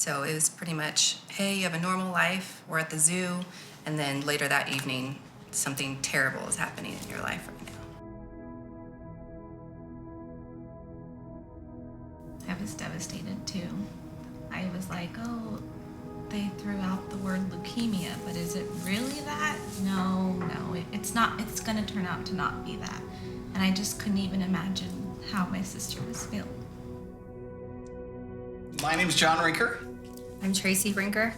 So it was pretty much, hey, you have a normal life, we're at the zoo, and then later that evening, something terrible is happening in your life right now. I was devastated too. I was like, oh, they threw out the word leukemia, but is it really that? No, it's not. It's gonna turn out to not be that. And I just couldn't even imagine how my sister was feeling. My name's John Rinker. I'm Tracy Rinker.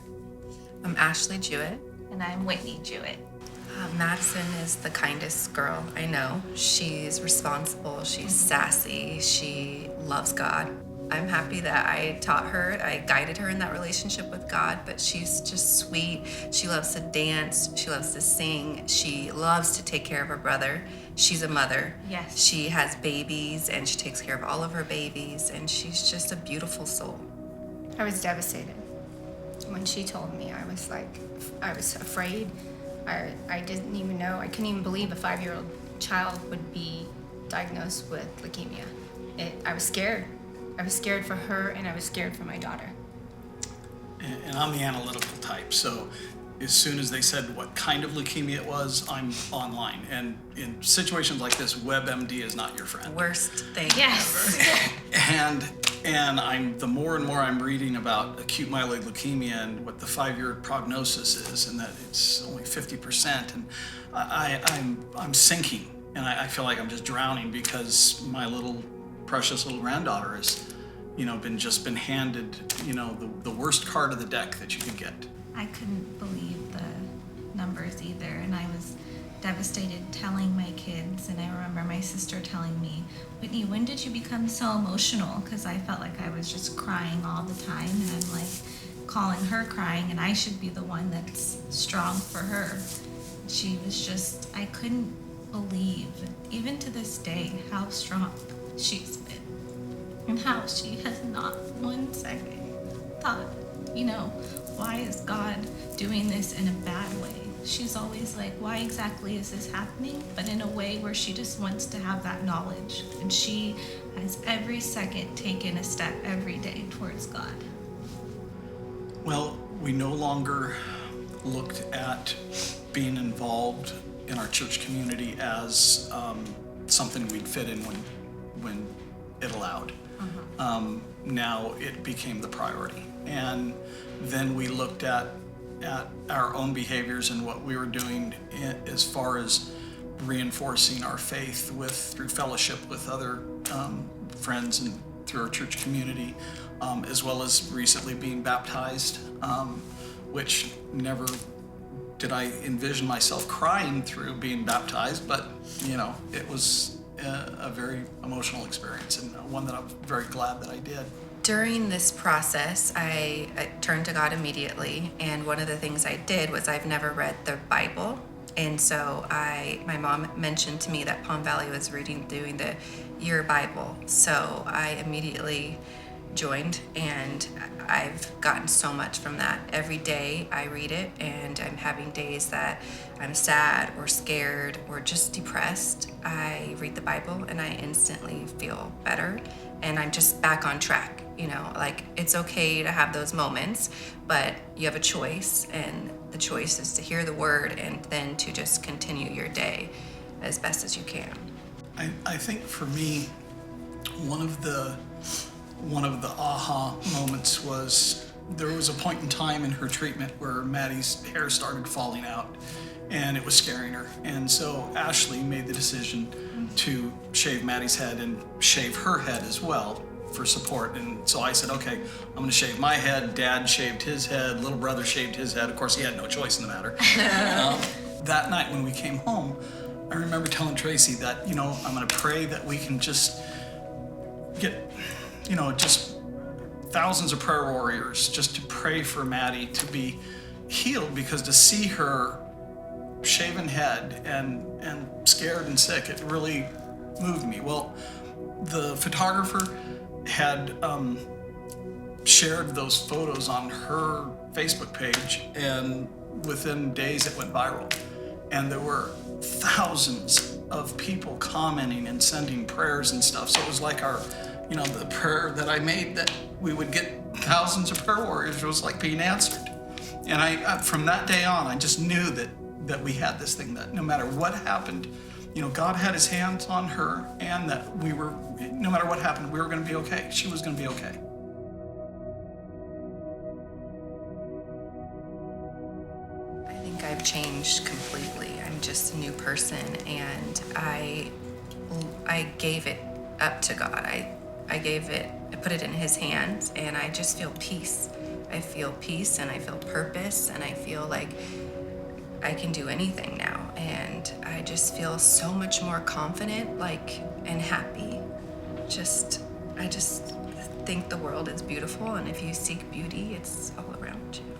I'm Ashley Jewett. And I'm Whitney Jewett. Madison is the kindest girl I know. She's responsible, she's sassy, she loves God. I'm happy that I taught her, I guided her in that relationship with God, but she's just sweet. She loves to dance, she loves to sing, she loves to take care of her brother. She's a mother. Yes. She has babies and she takes care of all of her babies, and she's just a beautiful soul. I was devastated. When she told me, I was afraid. I didn't even know, I couldn't even believe a 5-year-old child would be diagnosed with leukemia. I was scared. I was scared for her, and I was scared for my daughter. And I'm the analytical type, so as soon as they said what kind of leukemia it was, I'm online. And in situations like this, WebMD is not your friend. Worst thing Yes. ever. And the more and more I'm reading about acute myeloid leukemia and what the 5-year prognosis is, and that it's only 50%, and I'm sinking, and I feel like I'm just drowning because my precious little granddaughter has, been handed, the worst card of the deck that you could get. I couldn't believe the numbers either, and I was devastated telling my kids, and I remember my sister telling me, Whitney, when did you become so emotional? Because I felt like I was just crying all the time, and I'm like calling her crying, and I should be the one that's strong for her. She was just, I couldn't believe, even to this day, how strong she's been, and how she has not 1 second thought, why is God doing this in a bad way? She's always like, why exactly is this happening? But in a way where she just wants to have that knowledge. And she has every second taken a step every day towards God. Well, we no longer looked at being involved in our church community as something we'd fit in when it allowed. Now it became the priority. And then we looked at our own behaviors and what we were doing as far as reinforcing our faith through fellowship with other friends and through our church community, as well as recently being baptized, which never did I envision myself crying through being baptized, but it was a very emotional experience, and one that I'm very glad that I did. During this process, I turned to God immediately, and one of the things I did was I've never read the Bible, and so my mom mentioned to me that Palm Valley was doing the Year Bible, so I immediately joined, and I've gotten so much from that. Every day I read it, and I'm having days that I'm sad or scared or just depressed. I read the Bible and I instantly feel better, and I'm just back on track. It's okay to have those moments, but you have a choice, and the choice is to hear the word and then to just continue your day as best as you can. I think for me, one of the aha moments was there was a point in time in her treatment where Maddie's hair started falling out, and it was scaring her. And so Ashley made the decision to shave Maddie's head and shave her head as well for support. And so I said, okay, I'm going to shave my head. Dad shaved his head. Little brother shaved his head. Of course, he had no choice in the matter. That night when we came home, I remember telling Tracy that, I'm going to pray that we can just get, just thousands of prayer warriors just to pray for Maddie to be healed, because to see her shaven head and scared and sick, it really moved me. Well, the photographer had shared those photos on her Facebook page, and within days it went viral. And there were thousands of people commenting and sending prayers and stuff. So it was like the prayer that I made, that we would get thousands of prayer warriors was like being answered. And I from that day on, I just knew that we had this thing, that no matter what happened, God had his hands on her, and that no matter what happened, we were going to be okay. She was going to be okay. I think I've changed completely. I'm just a new person, and I gave it up to God. I put it in his hands, and I just feel peace. I feel peace, and I feel purpose, and I feel like I can do anything now. And I just feel so much more confident, and happy. I just think the world is beautiful, and if you seek beauty, it's all around you.